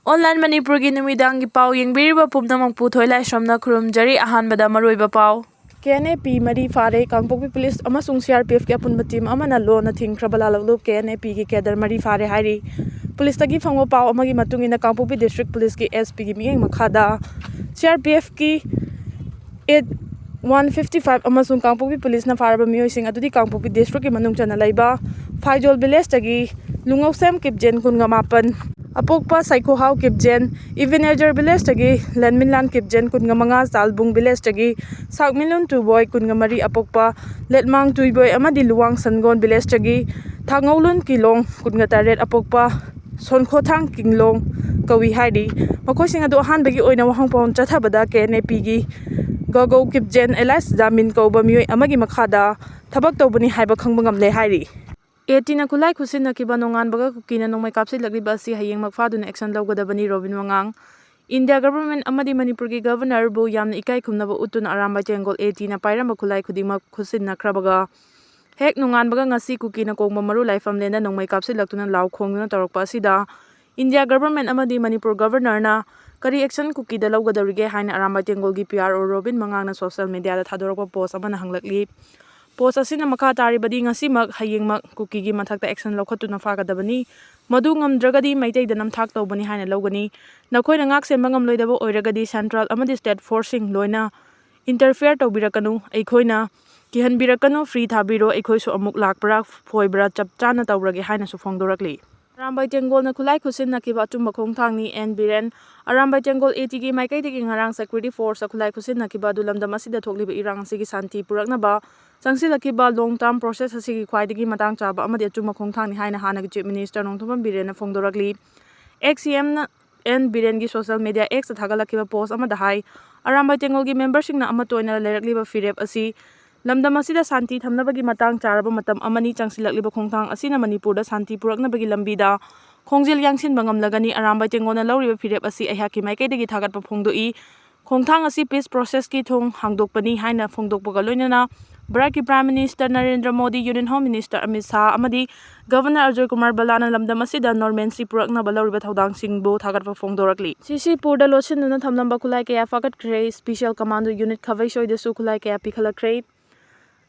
Online Manipuri numidangi pau yengbiriba pumnamang puthoi lai somna khurumjari ahanbada maroiba pau. KNP mari fare Kangpokpi Police amasung CRPF ki apunba team amana lona thingkhrabala lawlup KNP ki cadre mari fare hairi. Police tagi phangwa pau amagi matungina Kangpokpi District Police ki SP ki miyeng makhada CRPF ki 155 amasung Kangpokpi Police na faraba miyoising adudi Kangpokpi District ki manung chana laiba Faijol Village tagi Lungausem Kipjen Kungamapan Apokpa Saiko Hau Kipjen, Evenezer Village tagi Lenminlan Kipjen Kungamanga Salbung Village tagi Sakmilun Tuboy Kungamari Apokpa Letmang Tuiboy Amadi Luang Sangon Village tagi Thangolun Kilong Kungataret Apokpa Sonkhotang Kinglong Kawi Haidi Makosing ado ahanbagi oina wahang pon chathabada KNP gi Gogo Kipjen Elas Jamin Koba Miyoi amagi makhada thabak tawbani haiba khangba ngamle hairi. Etina kulai khusin na kiba nongan baga kukina nongmai kapsi lagli basi hayeng magfaduna action lawgadabani Robin Wangang India government amadi Manipur ki governor bu yamna ikai khumnaba utuna Arambai Tengol etina pairamba kulai khudingmak khusin na khrabaga hek nongan baga ngasi kukina kongba maru laifam lenda nongmai kapsi laktuna law khongduna tarakpa asida India government amadi Manipur governor na kari action kuki da lawgadarige haina Arambai Tengol gi PRO Robin Wangang na social media da thadorakpa post amana hanglakli Post asina makha taribadi ngasimak hayengmak kuki gi mathakta action lawkhatuna fagadabani madu ngamdragadi maitai danam thak tawbani haina lawgani nakhoi ngak semba ngamloidaba oiragadi central amadi state forcing loina interfere tawbirakanu aikhoina kihanbirakanu free thabiro aikhoisu amuk lakpra foibra chapchana tawrage haina su phongdorakli Arambai Tengol na kulai khusin na kiba chumba khongthangni N Biren Arambai Tengol ATG maikai degi ngarang security force kulai khusin na kiba dulamdam asida thokliba irang asigi santi puraknaba Sangsilakiba long term process asigi khwaidagi matang chaba amadi chumba khongthangni haina hanagi chief minister Nongthomam Biren na phongdorakli XCM na N Biren gi social media X thagalakiba post amada hai Arambai Tengol gi membership na amatoina lerakliba firep asi Lamdam asida santi thamnabagi matang charaba matam amani changsilakliba khongthang asina Manipurda santi puraknabagi lambida khongjil yangsinba ngamlagani Arambai Tengol na lawriba firep asi aihaki maikaidagi thagatpa phongdoi khongthang asi peace process ki thong hangdokpani haina phongdokpaga loinana Bharat ki Prime Minister Narendra Modi Union Home Minister Amit Shah amadi Governor Ajay Kumar Balana lamdam asida normalcy puraknaba lawriba thaudang singbo thagatpa phongdorakli Ccpur da losinuna thamnamba khulai kaya fakat kre special commando unit khavai soidasu khulai kaya pikhalakre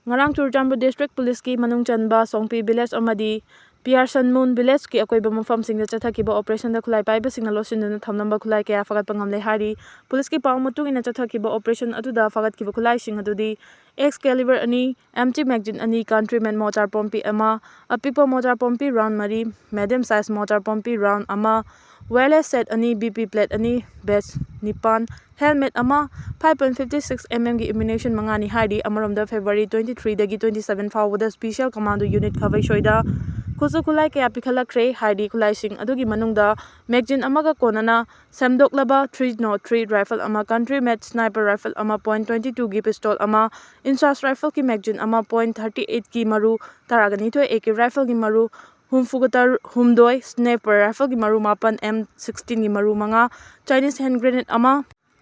Ngarang Churchanpur District Police ki manung chanba Songpi Village amadi Pierson Moon Village ki akoiba mafam singda chathakiba operation da khulai paiba singna losinuna thamnamba khulai kaya fagat pangamle hari police ki pau mutung ina chathakiba operation atuda fagat kiba khulai sing adudi X caliber ani empty magazine ani countryman motor pompi ama apikpa motor pompi round mari medium size motor pompi round ama wireless set ani BP plate ani batch nipan helmet ama 5.56 mm gi ammunition mangani hari amaromda February 23 dagi 27 fawada special commando unit khavai soida Kusu kulai kaya pikhalakre hari kulai sing adugi manungda magazine amaga konana samdoklaba 303 rifle ama country made sniper rifle ama .22 gi pistol ama inchas rifle ki magazine ama .38 ki maru taragani to AK rifle gi maru humfugatar humdoi sniper rifle gi maru mapan M16 gi maru manga Chinese hand grenade ama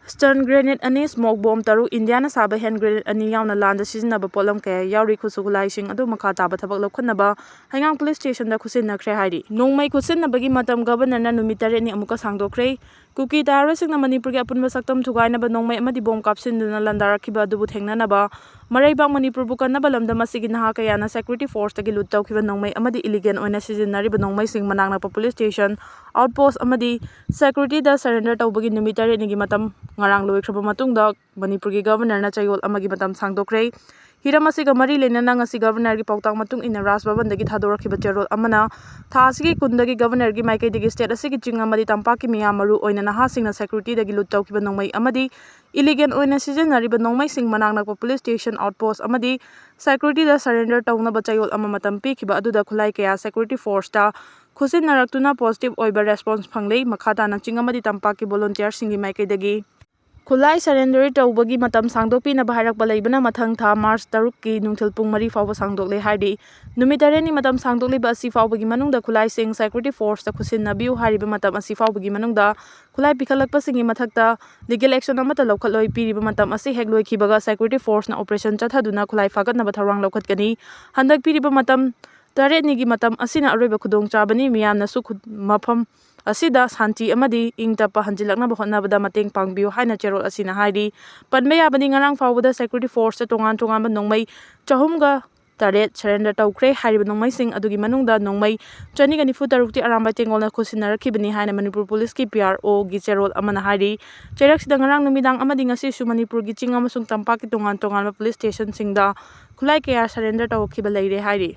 stun grenade ani smoke bomb taru Indiana saba hand grenade ani yauna landa sizinaba polam kaya yauri khusukulai sing adu makha taba thabak lokhanaba hangang police station da khusin nakhre hairi nongmai khusin nabagi matam governor na numitare ni amuka sangdokre kuki taro singna Manipur gi apunba saktam thugaina ba nongmai amadi bom kapsin duna landarakhiba dubu thengna naba Maraibang Manipur bu kanaba lamdam asigi naha kayana security force tagi lut tawkhiba nongmai amadi illegal oina sizinariba nongmai sing manangna police station outpost amadi security da surrender tawbagi numitare ni gi matam ngarang loikraba matungda Manipur gi governor na chayol amagi matam sangdokre hiram asiga mari lenana ngasi governor gi pautang matung ina Raj Bhavan dagi thadorakhiba cherol amana tha asigi kundagi governor gi maikai dagi state asigi ching amadi tampa ki miya maru oina naha singna security dagi lut tawkhiba nongmai amadi illegal oina sizinariba nongmai sing manangna police station outpost amadi security da surrender tawna ba chayol ama matam pikhiba aduda khulai kaya security force ta khusin naraktuna positive oiba response phanglei makhata na ching amadi tampa ki volunteer singi maikai dagi Khulai surrender tawbagi matam sangdokpi na baharak balaibana mathang tha March 3 ki nungthil pung 4 fawba sangdokle haidi numitare ni matam sangdokle ba asi fawbagi manungda khulai sing security force ta khusin nabiu hariba matam asi fawbagi manungda khulai pikhalakpa singi mathakta legal action amata lokhatloi piriba matam asi hegloi khibaga security force na operation chathaduna khulai fagatna ba tharang lokhatkani handak piriba matam tare ni gi matam asina aroiba khudong chabani miyamna su mafam asida santi amadi ingtapa hanjilaknaba hotnabada mateng pangbiu haina cherol asina hairi panba yabani ngarang fawbada security force tongan tongan ba nongmai chahumga taret surrender tawkre hariba nongmai sing adugi manungda nongmai 294 ti Arambai Tengol na khusinarakhibani haina Manipur Police ki PRO gi cherol amana hari cherak ngarang numidang amadi ngasi su Manipur gi ching amasung tampak ki tongan tongan police station singda khulai kaya surrender tawkhiba leire hari